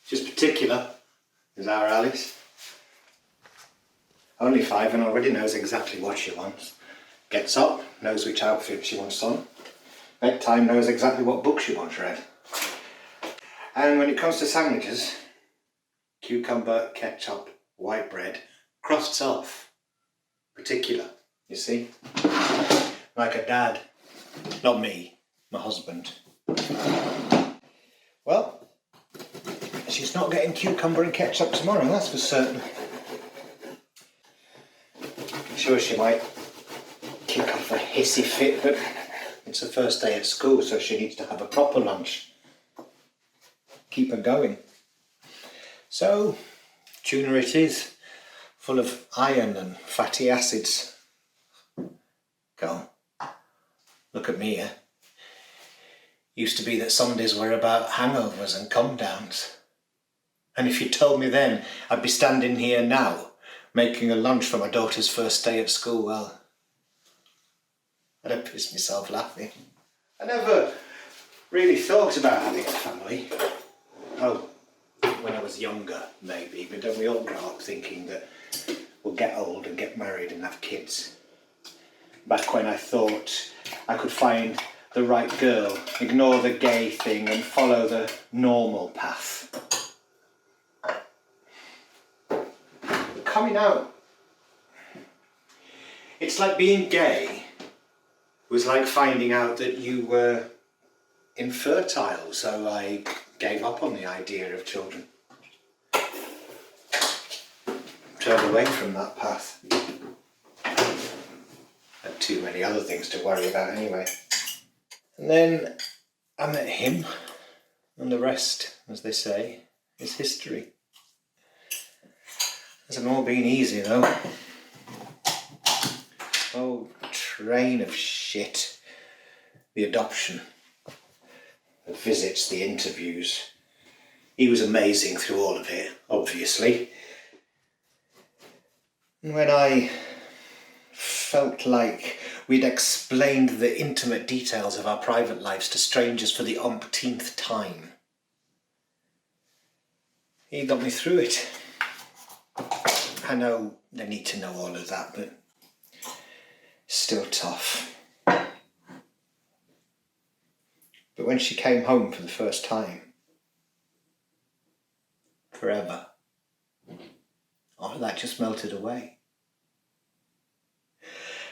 She's particular, is our Alice. Only 5 and already knows exactly what she wants. Gets up, knows which outfit she wants on. Bedtime, knows exactly what book she wants read. And when it comes to sandwiches, cucumber, ketchup, white bread, crusts off. Particular, you see? Like a dad. Not me, my husband. Well, she's not getting cucumber and ketchup tomorrow, that's for certain. I'm sure she might kick off a hissy fit, but it's her first day at school, so she needs to have a proper lunch. Keep her going. So, tuna it is, full of iron and fatty acids. Go. Look at me, eh? Used to be that Sundays were about hangovers and come-downs. And if you told me then I'd be standing here now, making a lunch for my daughter's first day at school, well, I'd have pissed myself laughing. I never really thought about having a family. Oh, when I was younger, maybe, but then we all grow up thinking that we'll get old and get married and have kids. Back when I thought I could find the right girl, ignore the gay thing and follow the normal path. But coming out, it's like being gay was like finding out that you were infertile, so I gave up on the idea of children. Turned away from that path. Had too many other things to worry about anyway. And then I met him, and the rest, as they say, is history. Hasn't all been easy though. Oh, train of shit. The adoption, the visits, the interviews. He was amazing through all of it, obviously. And when I felt like we'd explained the intimate details of our private lives to strangers for the umpteenth time, he got me through it. I know they need to know all of that, but still tough. But when she came home for the first time, forever, all of that just melted away.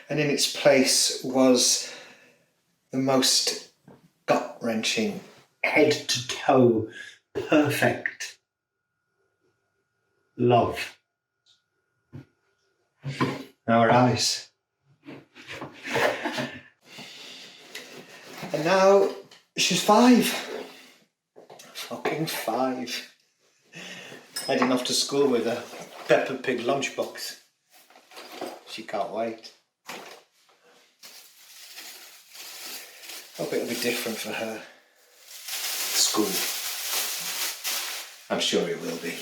And in its place was the most gut-wrenching, head-to-toe, perfect love. Our Alice. And now she's 5. Fucking 5. Heading off to school with a Peppa Pig lunchbox. She can't wait. Hope it'll be different for her. School. I'm sure it will be.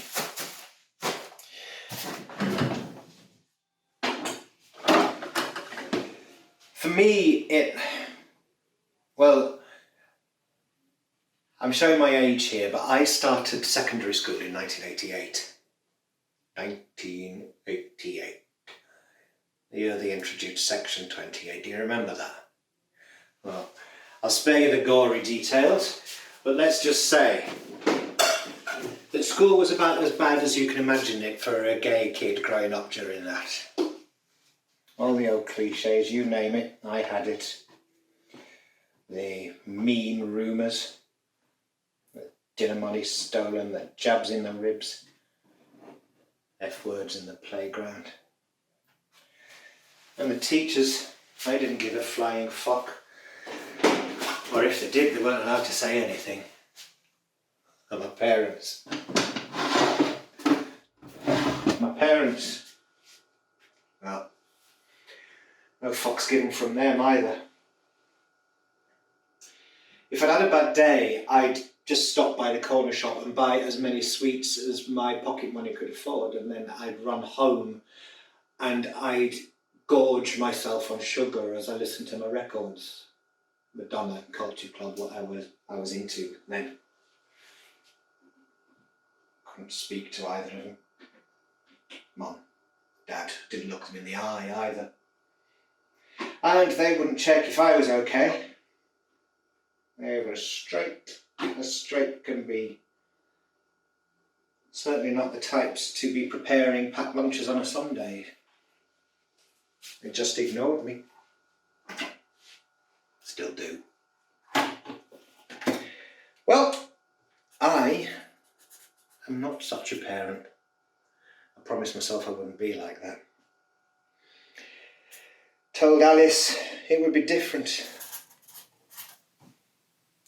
For me, well, I'm showing my age here, but I started secondary school in 1988. 1988. The year they introduced Section 28. Do you remember that? Well, I'll spare you the gory details, but let's just say that school was about as bad as you can imagine it for a gay kid growing up during that. All the old cliches, you name it, I had it. The mean rumours, the dinner money stolen, the jabs in the ribs, F-words in the playground. And the teachers, they didn't give a flying fuck. Or if they did, they weren't allowed to say anything. And my parents, well, no fucks given from them either. If I'd had a bad day, I'd just stop by the corner shop and buy as many sweets as my pocket money could afford, and then I'd run home and I'd gorge myself on sugar as I listened to my records. Madonna, Culture Club, what I was into then. couldn't speak to either of them. Mum, Dad didn't look them in the eye either. And they wouldn't check if I was okay. They were as straight can be. Certainly not the types to be preparing packed lunches on a Sunday. They just ignored me. Still do. Well, I am not such a parent. I promised myself I wouldn't be like that. Told Alice it would be different.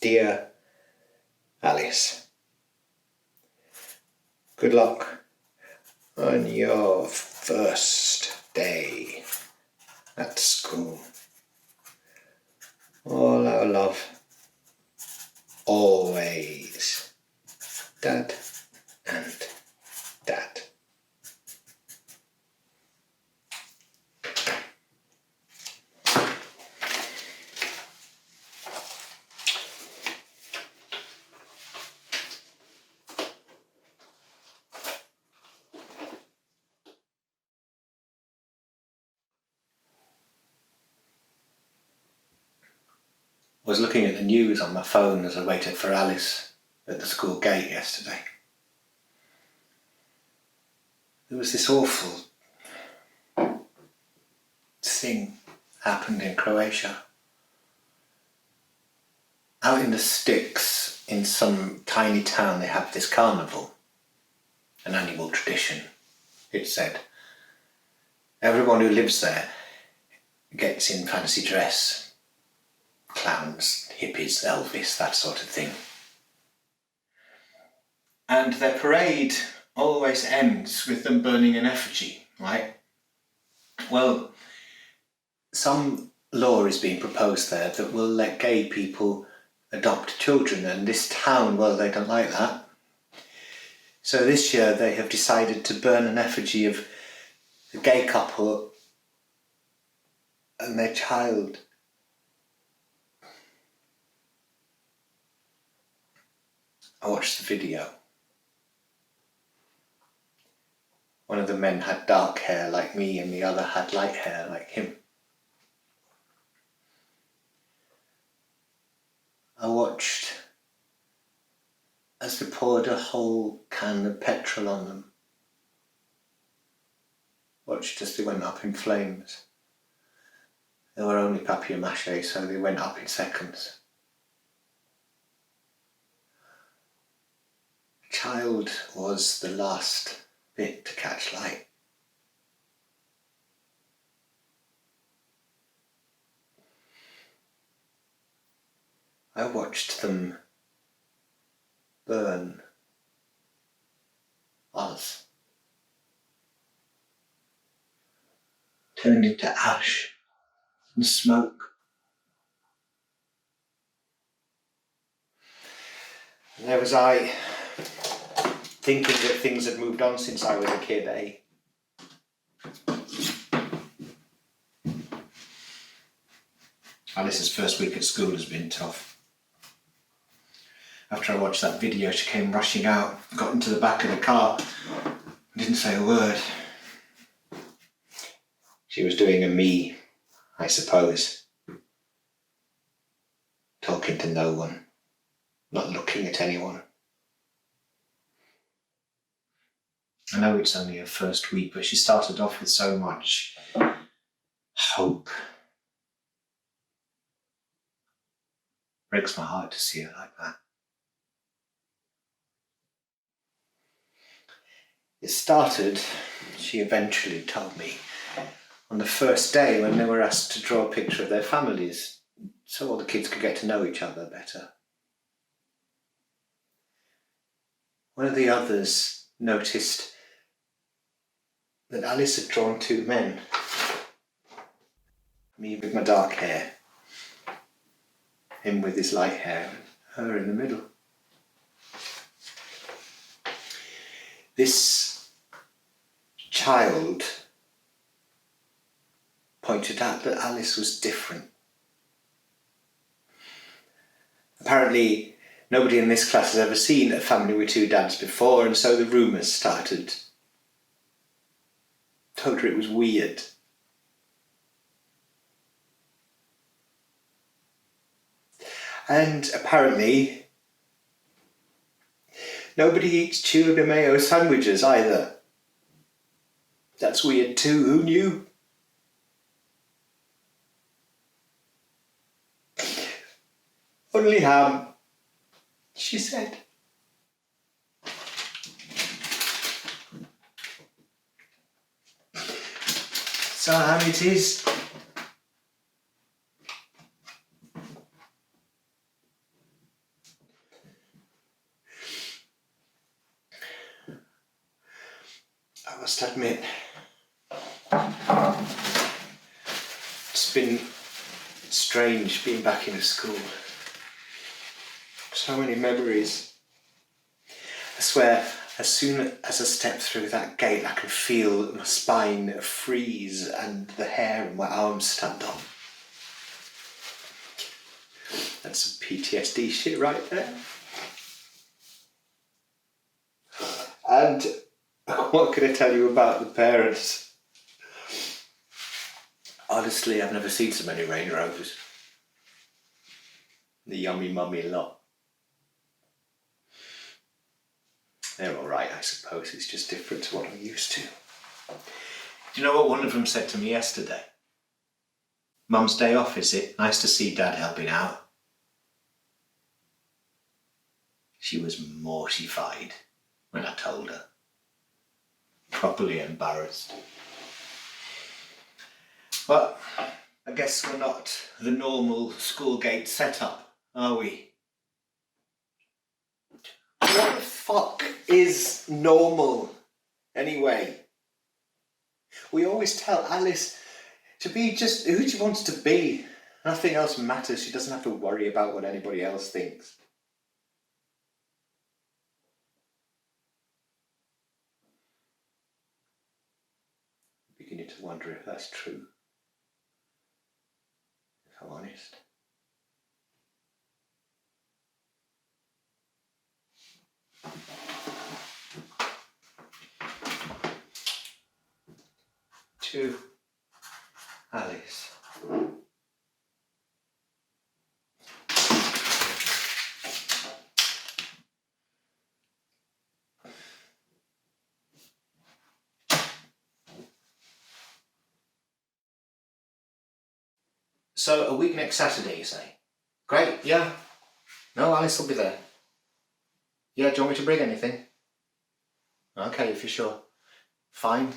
Dear Alice, good luck on your first day at school. All our love, always, Dad and Dad. I was looking at the news on my phone as I waited for Alice at the school gate yesterday. There was this awful thing happened in Croatia. Out in the sticks, in some tiny town, they have this carnival, an annual tradition, it said. Everyone who lives there gets in fancy dress. Clowns, hippies, Elvis, that sort of thing. And their parade always ends with them burning an effigy, right? Well, some law is being proposed there that will let gay people adopt children, and this town, well, they don't like that. So this year they have decided to burn an effigy of a gay couple and their child. I watched the video. One of the men had dark hair like me and the other had light hair like him. I watched as they poured a whole can of petrol on them. Watched as they went up in flames. They were only papier-mâché, so they went up in seconds. Child was the last bit to catch light. I watched them burn us, turned into ash and smoke. And there was I, thinking that things had moved on since I was a kid, eh? Alice's first week at school has been tough. After I watched that video, she came rushing out, got into the back of the car, didn't say a word. She was doing a me, I suppose. Talking to no one, not looking at anyone. I know it's only her first week, but she started off with so much hope. Breaks my heart to see her like that. It started, she eventually told me, on the first day when they were asked to draw a picture of their families, so all the kids could get to know each other better. One of the others noticed that Alice had drawn two men. Me with my dark hair, him with his light hair, and her in the middle. This child pointed out that Alice was different. Apparently, Nobody in this class has ever seen a family with two dads before, and so the rumours started. Told her it was weird. And apparently, nobody eats tuna mayo sandwiches either. That's weird too, who knew? Only ham, she said. So ham it is. I must admit, it's been strange being back in school. So many memories. I swear, as soon as I step through that gate, I can feel my spine freeze and the hair on my arms stand up. That's some PTSD shit right there. And what can I tell you about the parents? Honestly, I've never seen so many Range Rovers. The yummy mummy lot. They're alright, I suppose. It's just different to what I'm used to. Do you know what one of them said to me yesterday? Mum's day off, is it? Nice to see Dad helping out. She was mortified when I told her. Properly embarrassed. But I guess we're not the normal school gate setup, are we? What the fuck is normal, anyway? We always tell Alice to be just who she wants to be. Nothing else matters. She doesn't have to worry about what anybody else thinks. I'm beginning to wonder if that's true, if I'm honest. To Alice. So, a week next Saturday, you say? Great, yeah. No, Alice will be there. Yeah, do you want me to bring anything? Okay, if you're sure. Fine.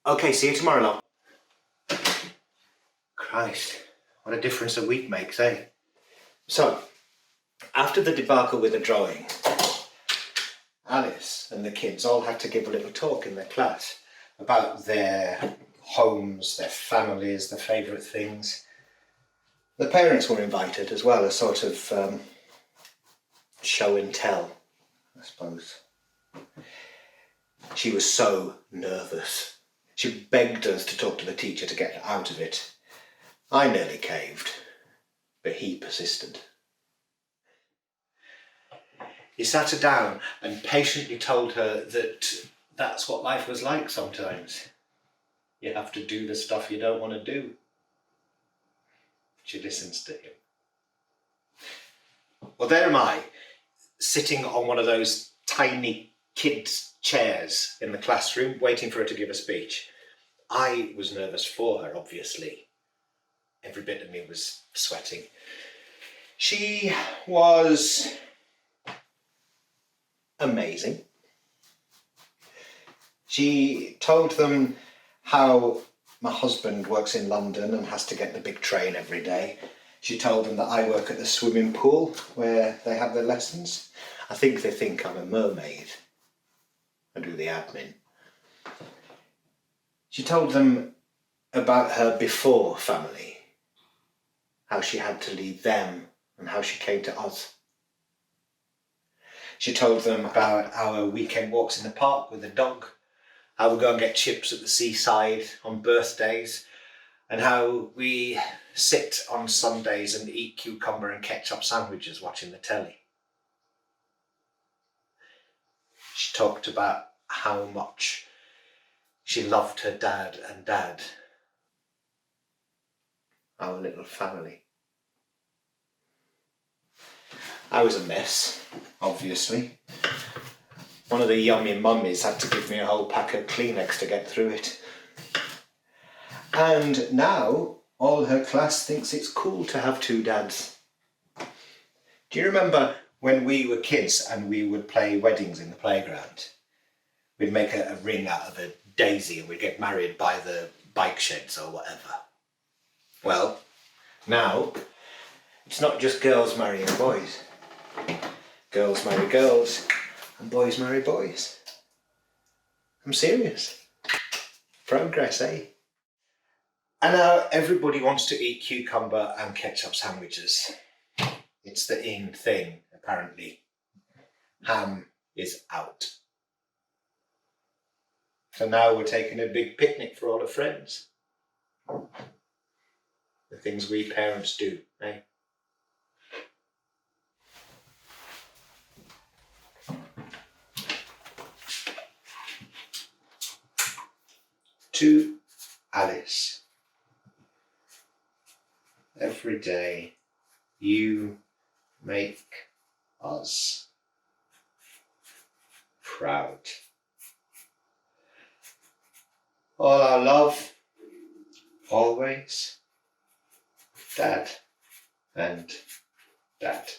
Okay, see you tomorrow, love. Christ, what a difference a week makes, eh? So, after the debacle with the drawing, Alice and the kids all had to give a little talk in their class about their homes, their families, their favourite things. The parents were invited as well, a sort of show and tell, I suppose. She was so nervous. She begged us to talk to the teacher to get her out of it. I nearly caved, but he persisted. He sat her down and patiently told her that that's what life was like sometimes. You have to do the stuff you don't want to do. She listens to him. Well, there am I, sitting on one of those tiny kids' chairs in the classroom, waiting for her to give a speech. I was nervous for her, obviously. Every bit of me was sweating. She was amazing. She told them how my husband works in London and has to get the big train every day. She told them that I work at the swimming pool where they have their lessons. I think they think I'm a mermaid. I do the admin. She told them about her before family, how she had to leave them and how she came to us. She told them about our weekend walks in the park with the dog, how we go and get chips at the seaside on birthdays, and how we sit on Sundays and eat cucumber and ketchup sandwiches watching the telly. She talked about how much she loved her dad and Dad, our little family. I was a mess, obviously. One of the yummy mummies had to give me a whole pack of Kleenex to get through it. And now all her class thinks it's cool to have two dads. Do you remember when we were kids and we would play weddings in the playground? We'd make a ring out of a daisy and we'd get married by the bike sheds or whatever. Well, now it's not just girls marrying boys. Girls marry girls and boys marry boys. I'm serious. Progress, eh? And now everybody wants to eat cucumber and ketchup sandwiches. It's the in thing, apparently. Ham is out. So now we're taking a big picnic for all the friends. The things we parents do, eh? To Alice. Every day you make us proud. All our love, always, Dad and Dad.